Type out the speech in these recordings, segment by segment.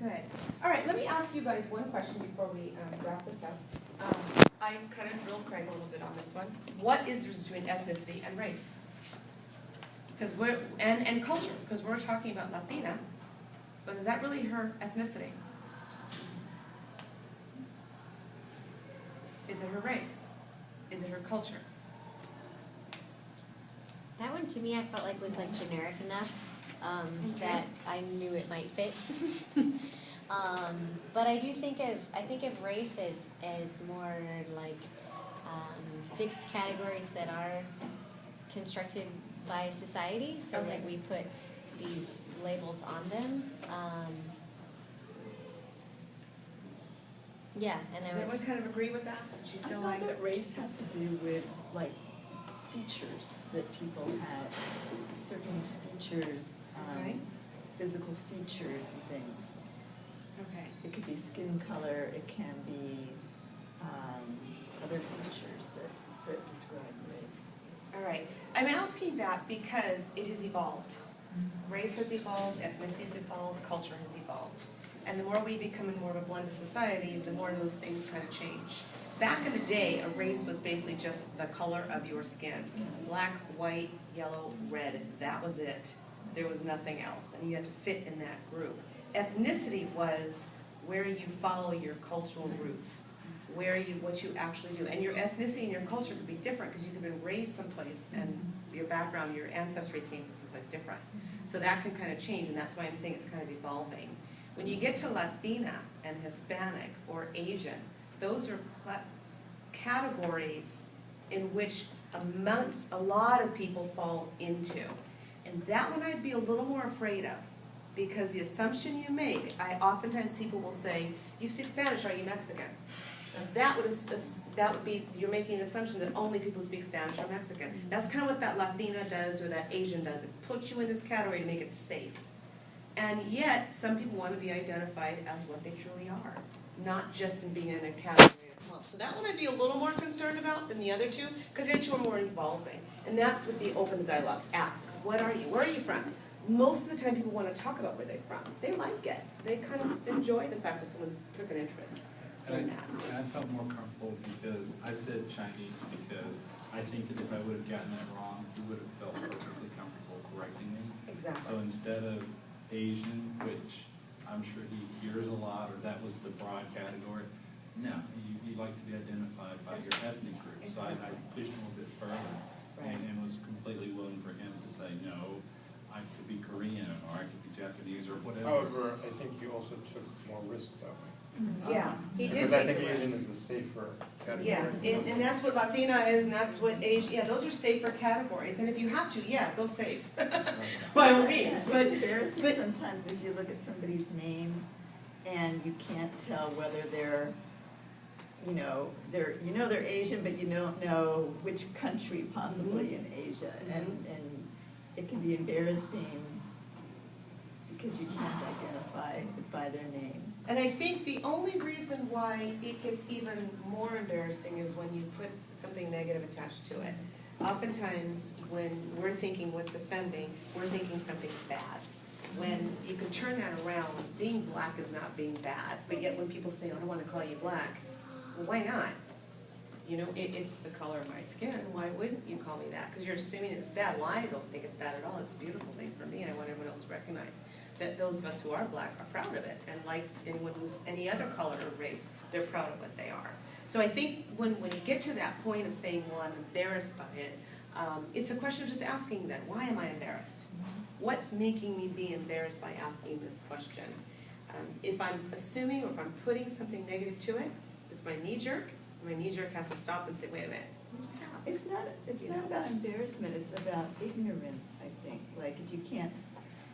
Good. All right, let me ask you guys one question before we wrap this up. I kind of drilled Craig a little bit on this one. What is the difference between ethnicity and race? Because and culture, because we're talking about Latina, but is that really her ethnicity? Is it her race? Is it her culture? That one to me I felt like was like generic enough that I knew it might fit. But I think of race as more like fixed categories that are constructed by society, so Okay. that we put these labels on them. Yeah, and Does I anyone was. kind of agree with that? Do you I feel thought like? that race has to do with like features that people have, certain features, Okay. physical features and things. Okay. It could be skin color, it can be other features that describe race. All right. I'm asking that because it has evolved. Race has evolved, ethnicity has evolved, culture has evolved. And the more we become more of a blended society, the more those things kind of change. Back in the day, a race was basically just the color of your skin. Black, white, yellow, red, that was it. There was nothing else, and you had to fit in that group. Ethnicity was where you follow your cultural roots, what you actually do. And your ethnicity and your culture could be different because you could have been raised someplace and your background, your ancestry came from someplace different. So that can kind of change, and that's why I'm saying it's kind of evolving. When you get to Latina and Hispanic or Asian, those are categories in which a lot of people fall into. And that one I'd be a little more afraid of, because the assumption you make, oftentimes people will say, you speak Spanish, are you Mexican? Now that would be, you're making an assumption that only people who speak Spanish are Mexican. That's kind of what that Latina does or that Asian does. It puts you in this category to make it safe. And yet, some people want to be identified as what they truly are, not just in being in a category of club. So that one I'd be a little more concerned about than the other two, because the other two are more evolving. And that's what the open dialogue. Ask, what are you? Where are you from? Most of the time people want to talk about where they're from. They like it. They kind of enjoy the fact that someone's took an interest in that. And I felt more comfortable because I said Chinese because I think that if I would have gotten that wrong, he would have felt perfectly comfortable correcting me. Exactly. So instead of Asian, which I'm sure he hears a lot, or that was the broad category, no, you like to be identified by your ethnic group. So I pushed him a little bit further and was completely willing for him to say, no, I could be Korean or I could be Japanese or whatever. However, I think you also took more risk that way. Yeah, he did Because I take think the Asian risk. is the safer category. Yeah, and that's what Latina is, and that's what Asian, yeah, those are safer categories, and if you have to, yeah, go safe, by all means, but, It's embarrassing but, sometimes if you look at somebody's name and you can't tell whether they're they're Asian, but you don't know which country possibly in Asia, and it can be embarrassing because you can't identify by their name. and I think the only reason why it gets even more embarrassing is when you put something negative attached to it. Oftentimes, when we're thinking what's offending, we're thinking something's bad. When you can turn that around, being black is not being bad, but yet when people say, I don't want to call you black, well, why not? You know, it's the color of my skin, why wouldn't you call me that? Because you're assuming it's bad. Well, I don't think it's bad at all, it's a beautiful thing for me, and I want everyone else to recognize that those of us who are black are proud of it, and like anyone who's any other color or race, they're proud of what they are. So I think when you get to that point of saying, well, I'm embarrassed by it, it's a question of just asking then, why am I embarrassed? What's making me be embarrassed by asking this question? If I'm assuming or if I'm putting something negative to it, it's my knee jerk. My knee jerk has to stop and say, wait a minute, just ask. It's not about embarrassment, it's about ignorance, I think. Like if you can't,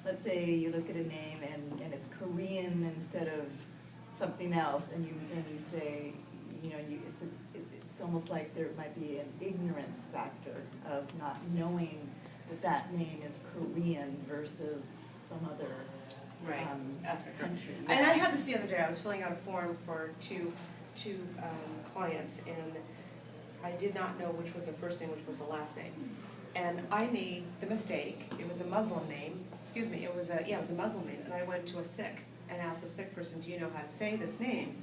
let's say you look at a name and it's Korean instead of something else, and you say, it's almost like there might be an ignorance factor of not knowing that name is Korean versus some other country. And I had this the other day. I was filling out a form for two clients, and I did not know which was the first name, which was the last name. And I made the mistake. It was a Muslim name. Excuse me. It was a Muslim name, and I went to a Sikh. and asked the sick person, do you know how to say this name?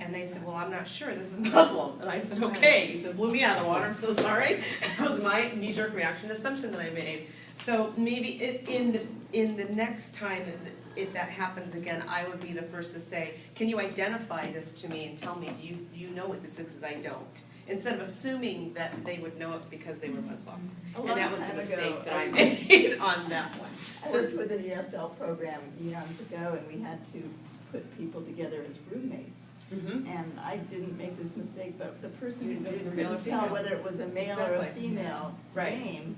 And they said, well, I'm not sure, this is Muslim. And I said, okay, that blew me out of the water, I'm so sorry. That was my knee-jerk reaction assumption that I made. So maybe in the next time if that happens again, I would be the first to say, can you identify this to me and tell me, do you know what this is, because I don't? Instead of assuming that they would know it because they were Muslim. A And long that was the time mistake ago, that I made on that one. I worked with an ESL program years ago, and we had to put people together as roommates. Mhm. And I didn't make this mistake, but the person You who didn't didn't male or really tell female. whether it was a male or a Exactly. female Right. name,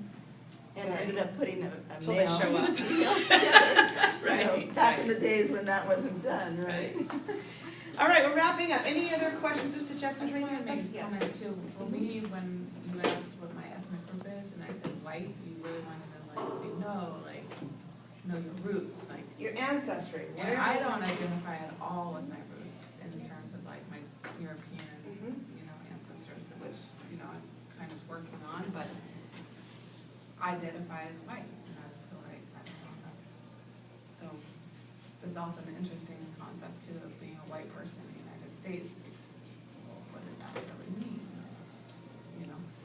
and ended up putting a So they male show up. and a female together. You know, Right, back in right. the days when that wasn't done, right? All right, we're wrapping up. Any other questions or I suggestions? just want to make a Yes. comment too. For me, when you asked what my ethnic group is, and I said white, you really wanted to say, no, like, know your roots, like. Your ancestry. And I don't identify at all with my roots in terms of like my European, Mhm. ancestors, which, I'm kind of working on, but I identify as white, and that's who I don't know, so it's also an interesting concept too, of being a white person in the United States. Well, what does that really mean?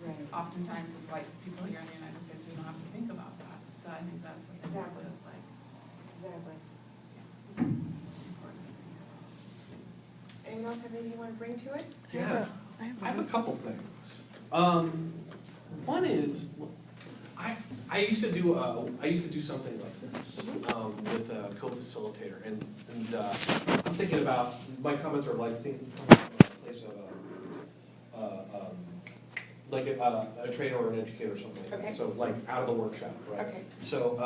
Right. Oftentimes as white people here in the United States, we don't have to think about that, so I think that's something Exactly. that's like, Exactly. important. Anyone else have anything you want to bring to it? Yeah, I have a couple things. One is, I used to do something like this with a co-facilitator, and I'm thinking about, my comments are like thinking from a place of like a trainer or an educator or something like Okay. that. So like out of the workshop, right? Okay. So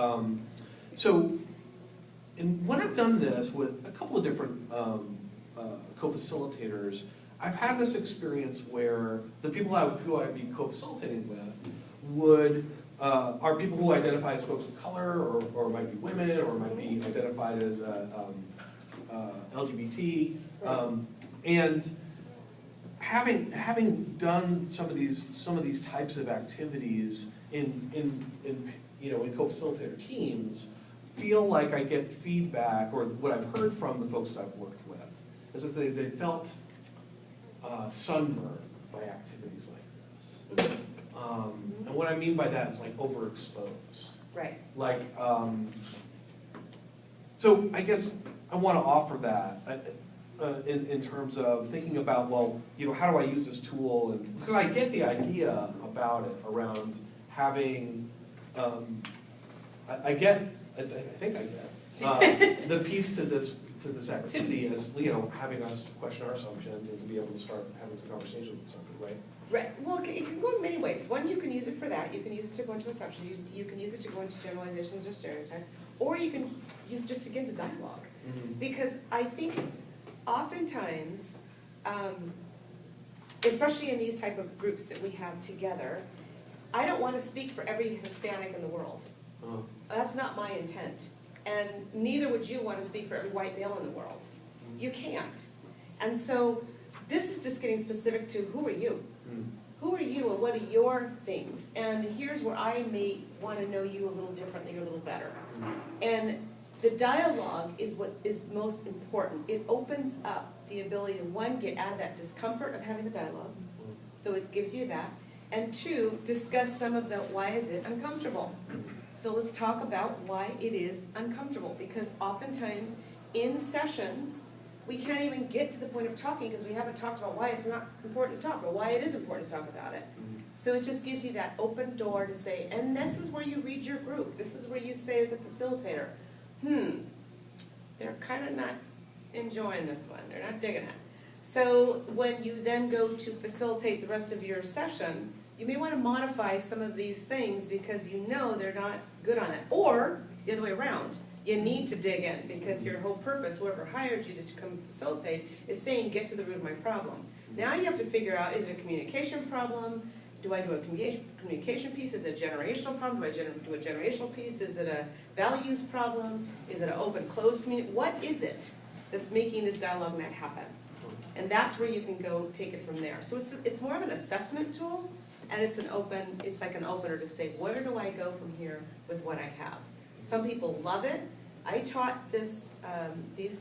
and when I've done this with a couple of different co-facilitators, I've had this experience where the people who I'd be co-facilitating with are people who identify as folks of color, or might be women, or might be identified as LGBT, and having done some of these types of activities in co-facilitator teams, feel like I get feedback, or what I've heard from the folks that I've worked with, is that they felt sunburned by activities like this. And what I mean by that is like overexposed. Right. Like, so I guess I want to offer that in terms of thinking about, well, how do I use this tool? And because I get the idea about it around having, I think I get the piece to this activity is, having us question our assumptions and to be able to start having some conversation with somebody, right? Right, well, it can go in many ways. One, you can use it for that, you can use it to go into assumption, you can use it to go into generalizations or stereotypes, or you can use just to get into dialogue. Because I think oftentimes, especially in these type of groups that we have together, I don't want to speak for every Hispanic in the world. Oh. That's not my intent. And neither would you want to speak for every white male in the world. You can't. And so this is just getting specific to who are you? Who are you and what are your things? And here's where I may want to know you a little differently or a little better. And the dialogue is what is most important. It opens up the ability to, one, get out of that discomfort of having the dialogue. So it gives you that. And two, discuss some of the why is it uncomfortable. So let's talk about why it is uncomfortable, because oftentimes in sessions, we can't even get to the point of talking because we haven't talked about why it's not important to talk, or why it is important to talk about it. So it just gives you that open door to say, and this is where you read your group. This is where you say as a facilitator, they're kind of not enjoying this one. They're not digging it. So when you then go to facilitate the rest of your session, you may want to modify some of these things because you know they're not good on it. Or the other way around, you need to dig in because your whole purpose, whoever hired you to come facilitate, is saying, get to the root of my problem. Now you have to figure out, is it a communication problem? Do I do a communication piece? Is it a generational problem? Do I do a generational piece? Is it a values problem? Is it an open-closed community? What is it that's making this dialogue not happen? And that's where you can go take it from there. So it's more of an assessment tool, and it's like an opener to say, where do I go from here with what I have? Some people love it, I taught these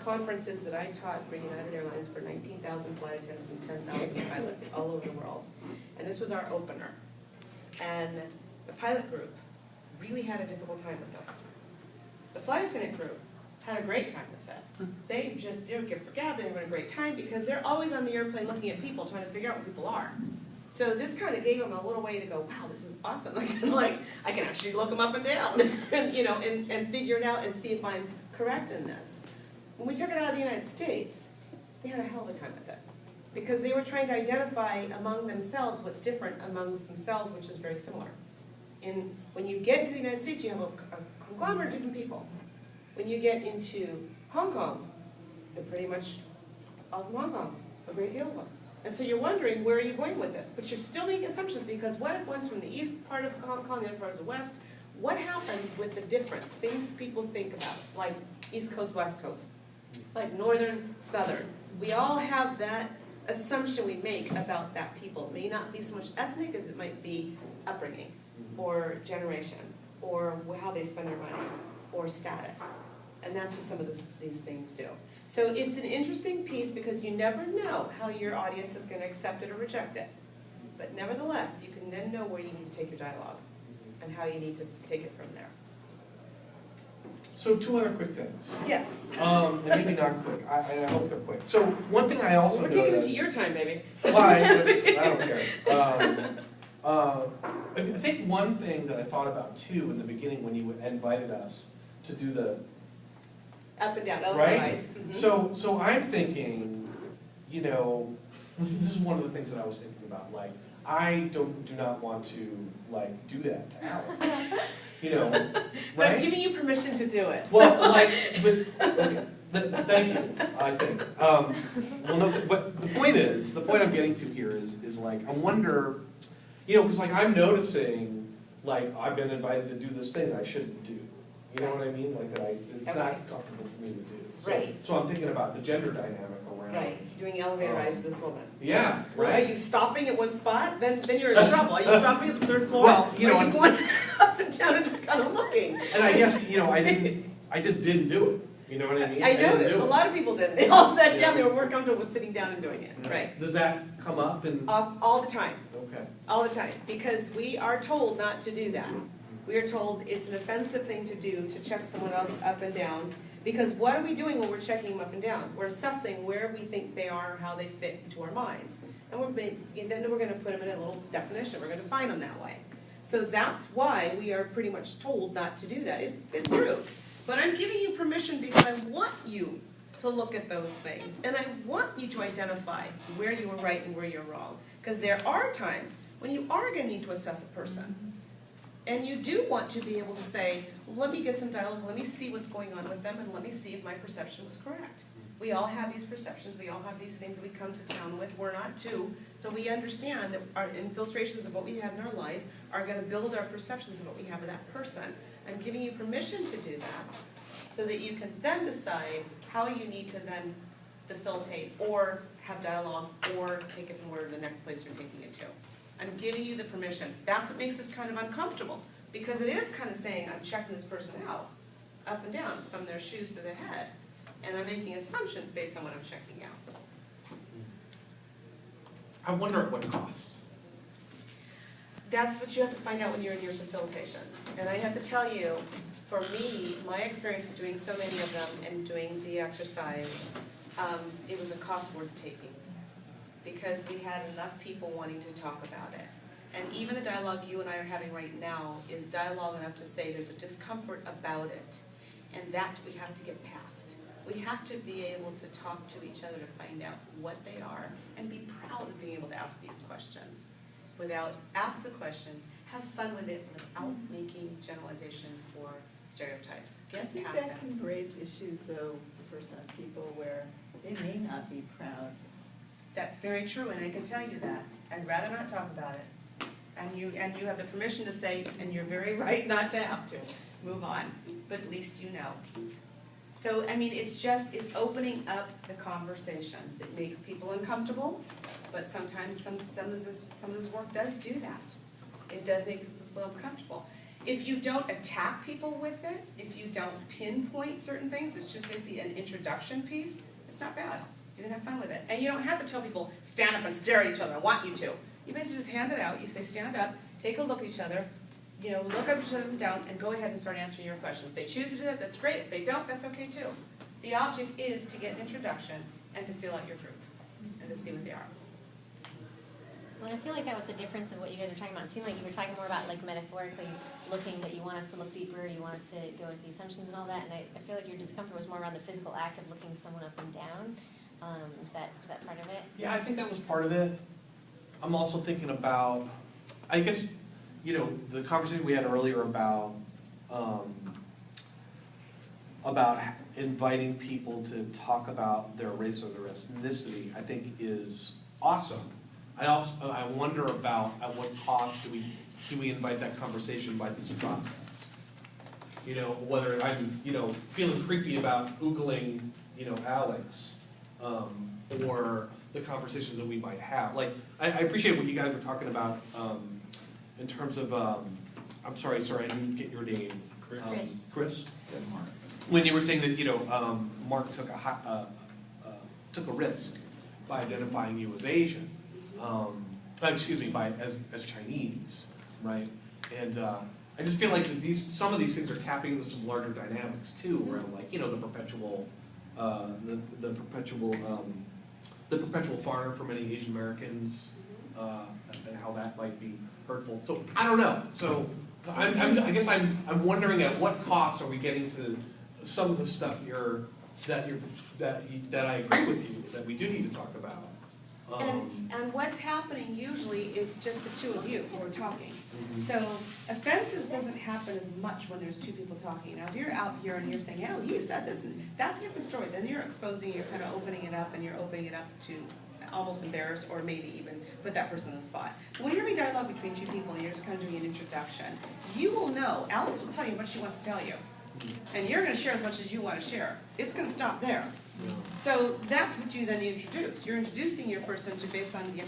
conferences that I taught for United Airlines for 19,000 flight attendants and 10,000 pilots all over the world. And this was our opener. And the pilot group really had a difficult time with this. The flight attendant group had a great time with it. They just didn't give for gab, they were having a great time because they're always on the airplane looking at people, trying to figure out what people are. So this kind of gave them a little way to go, wow, this is awesome. I can actually look them up and down, and, you know, and figure it out and see if I'm correct in this. When we took it out of the United States, they had a hell of a time with it. Because they were trying to identify among themselves what's different amongst themselves, which is very similar. When you get to the United States, you have a conglomerate of different people. When you get into Hong Kong, they're pretty much all from Hong Kong, a great deal of them. And so you're wondering, where are you going with this? But you're still making assumptions, because what if one's from the east part of Hong Kong, the other part is the west? What happens with the difference? Things people think about, like East Coast, West Coast, like Northern, Southern. We all have that assumption we make about that people. It may not be so much ethnic as it might be upbringing, or generation, or how they spend their money, or status. And that's what some of these things do. So it's an interesting piece because you never know how your audience is going to accept it or reject it. But nevertheless, you can then know where you need to take your dialogue and how you need to take it from there. So two other quick things. Yes. And maybe not quick, I hope they're quick. So one thing I also We're noticed. taking into your time, baby. I don't care. I think one thing that I thought about too in the beginning when you invited us to do the, Up and down, right? otherwise. Mhm. So I'm thinking, you know, this is one of the things that I was thinking about, like, I do not want to, like, do that to Alex. You know, But I'm right? giving you permission to do it. Well, like, okay, thank you, I think. Well, no, but the point I'm getting to here is like, I wonder, you know, because like I'm noticing, like, I've been invited to do this thing that I shouldn't do. You know what I mean? Like that it's not comfortable for me to do. So, Right. So I'm thinking about the gender dynamic around. Right, doing elevator rides to this woman. Yeah, Well, are right. you stopping at one spot? Then you're in trouble. Are you stopping at the third floor? Well, you Or know, are you going up and down and just kind of looking? And I guess, you know, I just didn't do it. You know what I mean? I didn't noticed, do a it. lot of people didn't. They all sat Yeah. down, they were more comfortable with sitting down and doing it, right? Does that come up and, All the time, okay. all the time, because we are told not to do that. We are told it's an offensive thing to do, to check someone else up and down, because what are we doing when we're checking them up and down? We're assessing where we think they are, how they fit into our minds. And then we're gonna put them in a little definition, we're gonna define them that way. So that's why we are pretty much told not to do that. It's true. But I'm giving you permission because I want you to look at those things. And I want you to identify where you were right and where you're wrong. Because there are times when you are gonna need to assess a person. And you do want to be able to say, let me get some dialogue, let me see what's going on with them, and let me see if my perception was correct. We all have these perceptions, we all have these things that we come to town with, we're not two, so we understand that our infiltrations of what we have in our life are gonna build our perceptions of what we have of that person. I'm giving you permission to do that, so that you can then decide how you need to then facilitate, or have dialogue, or take it from where the next place you're taking it to. I'm giving you the permission. That's what makes this kind of uncomfortable, because it is kind of saying, I'm checking this person out, up and down, from their shoes to their head, and I'm making assumptions based on what I'm checking out. I wonder at what cost. That's what you have to find out when you're in your facilitations. And I have to tell you, for me, my experience of doing so many of them and doing the exercise, it was a cost worth taking. Because we had enough people wanting to talk about it. And even the dialogue you and I are having right now is dialogue enough to say there's a discomfort about it. And that's what we have to get past. We have to be able to talk to each other to find out what they are and be proud of being able to ask these questions. Ask the questions, have fun with it without making generalizations or stereotypes. I Get think past that that. can raise issues though for some people where they may not be proud. That's very true, and I can tell you that. I'd rather not talk about it. And you have the permission to say, and you're very right not to have to, move on, but at least you know. So, I mean, it's opening up the conversations. It makes people uncomfortable, but sometimes some of this work does do that. It does make people uncomfortable. If you don't attack people with it, if you don't pinpoint certain things, it's just basically an introduction piece, it's not bad. You can have fun with it. And you don't have to tell people, stand up and stare at each other, I want you to. You basically just hand it out, you say, stand up, take a look at each other, you know, look up each other and down, and go ahead and start answering your questions. If they choose to do that, that's great. If they don't, that's okay too. The object is to get an introduction and to fill out your group, and to see what they are. Well, I feel like that was the difference of what you guys were talking about. It seemed like you were talking more about like metaphorically looking, that you want us to look deeper, you want us to go into the assumptions and all that, and I feel like your discomfort was more around the physical act of looking someone up and down. Was that part of it? Yeah, I think that was part of it. I'm also thinking about, I guess, you know, the conversation we had earlier about inviting people to talk about their race or their ethnicity, I think is awesome. I wonder about at what cost do we invite that conversation by this process? You know, whether I'm, you know, feeling creepy about Googling, you know, Alex, or the conversations that we might have. Like, I appreciate what you guys were talking about, in terms of, I'm sorry, I didn't get your name. Chris. Chris? Yeah, Mark. When you were saying that, you know, Mark took a risk by identifying you as Asian, excuse me, as Chinese, right? And I just feel like that some of these things are tapping into some larger dynamics too, around like, you know, the perpetual foreigner for many Asian Americans, and how that might be hurtful. So I don't know. So I guess I'm wondering at what cost are we getting to some of the stuff that I agree with you that we do need to talk about. And what's happening usually is just the two of you who are talking. So offenses doesn't happen as much when there's two people talking. Now, if you're out here and you're saying, oh, he said this, and that's a different story. Then you're exposing, you're kind of opening it up, and you're opening it up to almost embarrass or maybe even put that person on the spot. But when you're having dialogue between two people and you're just kind of doing an introduction, you will know, Alex will tell you what she wants to tell you. And you're going to share as much as you want to share. It's going to stop there. So that's what you then introduce. You're introducing your person to based on the